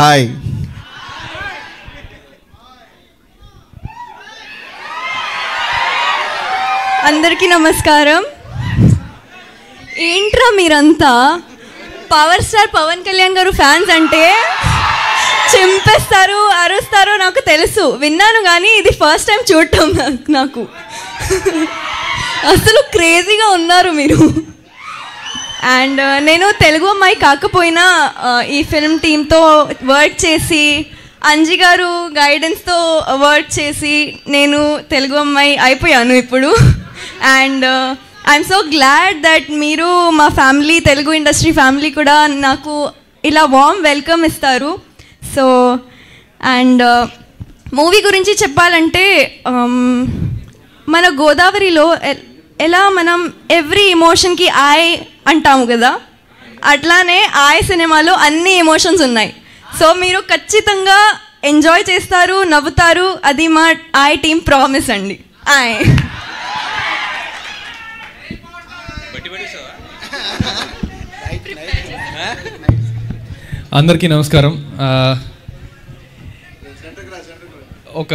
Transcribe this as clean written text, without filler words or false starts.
Hi. అందరికీ నమస్కారం. ఏంట్రా మీరంతా పవర్ స్టార్ పవన్ కళ్యాణ్ గారు ఫ్యాన్స్ అంటే చింపేస్తారు, అరుస్తారు. నాకు తెలుసు, విన్నాను, కానీ ఇది ఫస్ట్ టైం చూడటం నాకు. అసలు క్రేజీగా ఉన్నారు మీరు. అండ్ నేను తెలుగు అమ్మాయి కాకపోయినా ఈ ఫిల్మ్ టీంతో వర్క్ చేసి, అంజీ గారు గైడెన్స్తో వర్క్ చేసి నేను తెలుగు అమ్మాయి అయిపోయాను ఇప్పుడు. And I'm so glad that మీరు మా ఫ్యామిలీ, తెలుగు ఇండస్ట్రీ ఫ్యామిలీ కూడా నాకు ఇలా వార్మ్ వెల్కమ్ ఇస్తారు. సో అండ్ మూవీ గురించి చెప్పాలంటే మన గోదావరిలో ఎలా మనం ఎవ్రీ ఎమోషన్కి ఆయ్ అంటాము కదా, అట్లానే ఆయ్ సినిమాలో అన్ని ఎమోషన్స్ ఉన్నాయి. సో మీరు ఖచ్చితంగా ఎంజాయ్ చేస్తారు, నవ్వుతారు. అది మా ఆయ్ టీమ్ ప్రామిస్ అండి. ఆయ్. అందరికీ నమస్కారం. ఒక